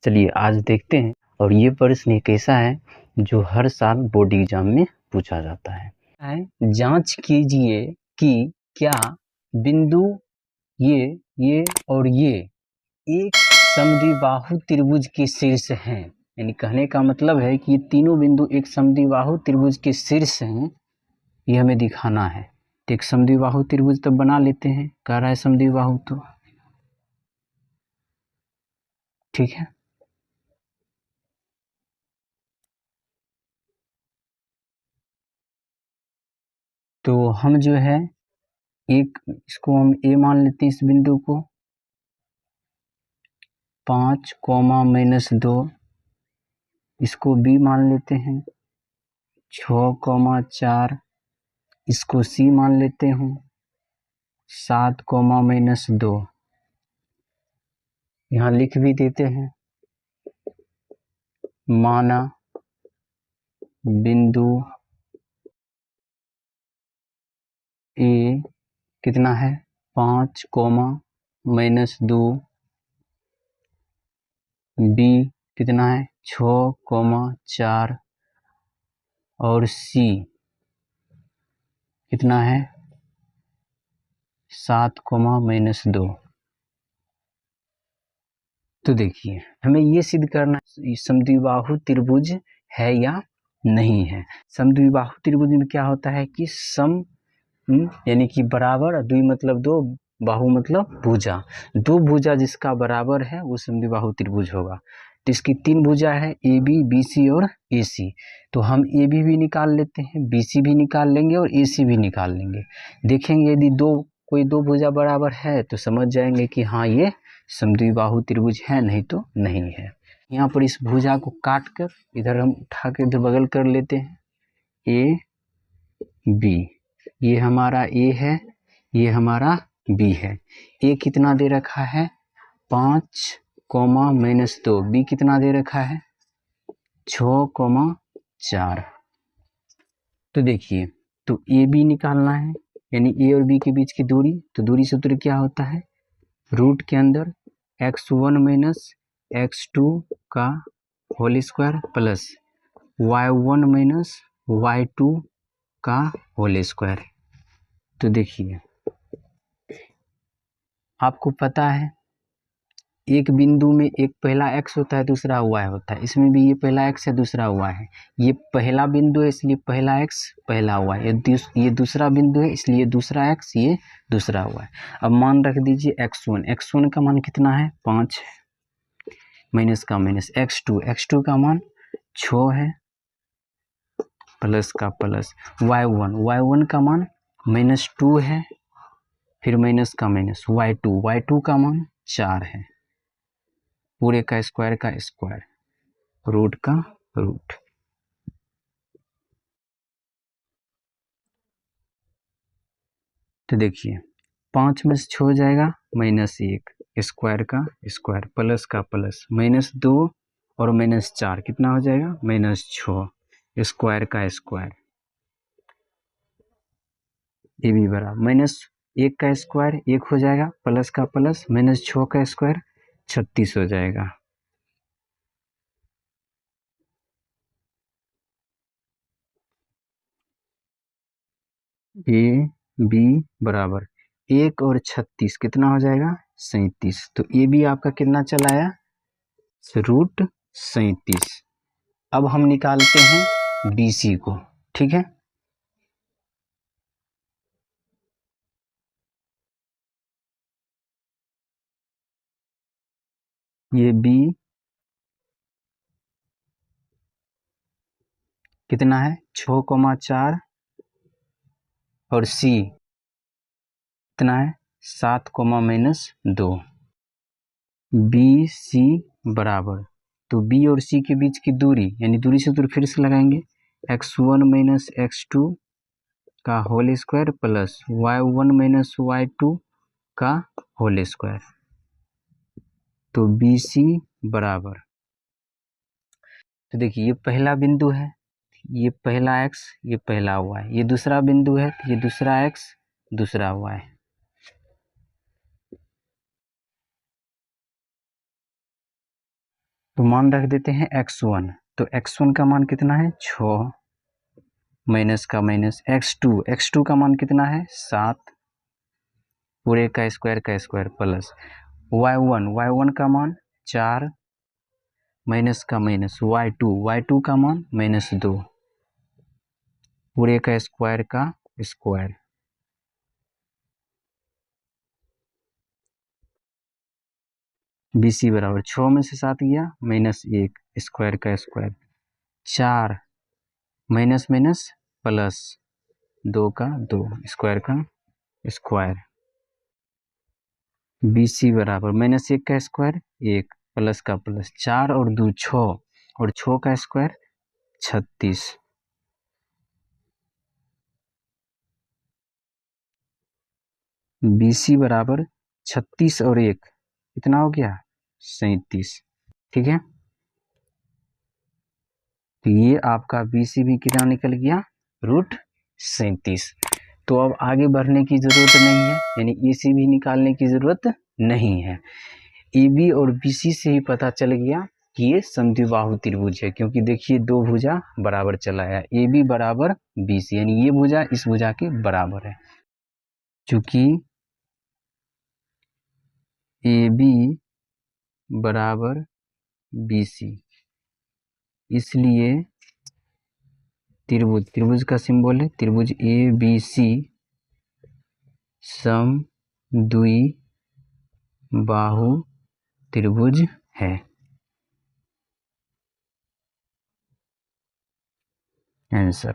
चलिए आज देखते हैं। और ये प्रश्न एक ऐसा है जो हर साल बोर्ड एग्जाम में पूछा जाता है। जांच कीजिए कि क्या बिंदु ये और ये एक समद्विबाहु त्रिभुज के शीर्ष हैं। यानी कहने का मतलब है कि ये तीनों बिंदु एक समद्विबाहु त्रिभुज के शीर्ष हैं, ये हमें दिखाना है। तो एक समद्विबाहु त्रिभुज तो बना लेते हैं, कह रहा है समद्विबाहु, तो ठीक है। तो हम जो है इसको हम ए मान लेते हैं, इस बिंदु को 5, -2, इसको बी मान लेते हैं 6, 4, इसको सी मान लेते हैं 7, -2। यहाँ लिख भी देते हैं, माना बिंदु ए कितना है 5, -2, बी कितना है 6, 4 और सी कितना है 7, -2। तो देखिए हमें ये सिद्ध करना है समद्विबाहु त्रिभुज है या नहीं है। समद्विबाहु त्रिभुज में क्या होता है कि सम यानी कि बराबर, द्वि मतलब दो, बाहु मतलब भुजा, दो भुजा जिसका बराबर है वो समद्विबाहु त्रिभुज होगा। तो इसकी तीन भुजा है ए बी, बी सी और ए सी। तो हम ए बी भी निकाल लेते हैं, बी सी भी निकाल लेंगे और ए सी भी निकाल लेंगे। देखेंगे यदि कोई दो भुजा बराबर है तो समझ जाएंगे कि हाँ ये समद्विबाहु त्रिभुज है, नहीं तो नहीं है। यहाँ पर इस भुजा को काट कर इधर हम उठा के इधर बगल कर लेते हैं, ए बी, ये हमारा ए है, ये हमारा बी है। ए कितना दे रखा है 5, -2, बी कितना दे रखा है 6, 4। तो देखिए, तो ए बी निकालना है, यानी ए और बी के बीच की दूरी। तो दूरी सूत्र क्या होता है, रूट के अंदर x1 - x2 का whole square plus y1 - y2 का होल स्क्वायर। तो देखिए आपको पता है एक बिंदु में एक पहला x होता है, दूसरा y होता है। इसमें भी ये पहला x है, दूसरा y है। ये पहला बिंदु है इसलिए पहला x पहला y, ये दूसरा बिंदु है इसलिए दूसरा x, ये दूसरा y। अब मान रख दीजिए x1 का मान कितना है 5 है, माइनस का माइनस, x2 का मान 6 है, प्लस का प्लस, y1 का मान -2 है, फिर माइनस का माइनस, y2 का मान 4 है, पूरे का स्क्वायर, रूट का रूट। तो देखिए 5 में से 6 हो जाएगा -1, स्क्वायर का स्क्वायर, प्लस का प्लस, -2 और -4 कितना हो जाएगा -6, स्क्वायर का स्क्वायर। ये भी बराबर -1 का स्क्वायर 1 हो जाएगा, प्लस का प्लस, -6 का स्क्वायर 36 हो जाएगा। ए बी बराबर 1 और 36 कितना हो जाएगा 37। तो ए बी आपका कितना चला आया √37। अब हम निकालते हैं बी सी को, ठीक है। ये बी कितना है 6, 4 और सी कितना है 7, -2। बी सी बराबर, तो बी और सी के बीच की दूरी, यानी दूरी सूत्र फिर से लगाएंगे, x1 - x2 का whole square plus y1 - y2 का होल स्क्वायर। तो बी सी बराबर, तो देखिए ये पहला बिंदु है, ये पहला x, ये पहला y, ये दूसरा बिंदु है, ये दूसरा x, दूसरा y। तो मान रख देते हैं x1, तो x1 का मान कितना है 6 माइनस का माइनस, x2 का मान कितना है 7 पूरे का स्क्वायर प्लस y1 का मान 4 माइनस का माइनस, y2 का मान -2 पूरे का स्क्वायर। BC बराबर 6 में से 7 गया -1 स्क्वायर का स्क्वायर, 4 माइनस माइनस प्लस 2 का 2 स्क्वायर का स्क्वायर। BC बराबर -1 का स्क्वायर 1 प्लस का प्लस, 4 और 2 6 और 6 का स्क्वायर 36। BC बराबर 36 और 1 कितना हो गया 37। ठीक है, तो ये आपका BC भी कितना निकल गया √37। तो अब आगे बढ़ने की जरूरत नहीं है, यानी EC भी निकालने की जरूरत नहीं है। AB और BC से ही पता चल गया कि ये समद्विबाहु त्रिभुज है, क्योंकि देखिए दो भुजा बराबर चला है, AB बराबर BC, यानी ये भुजा इस भुजा के बराबर है। चूंकि AB बराबर BC, इसलिए त्रिभुज का सिंबल है, त्रिभुज ABC समद्विबाहु त्रिभुज है। आंसर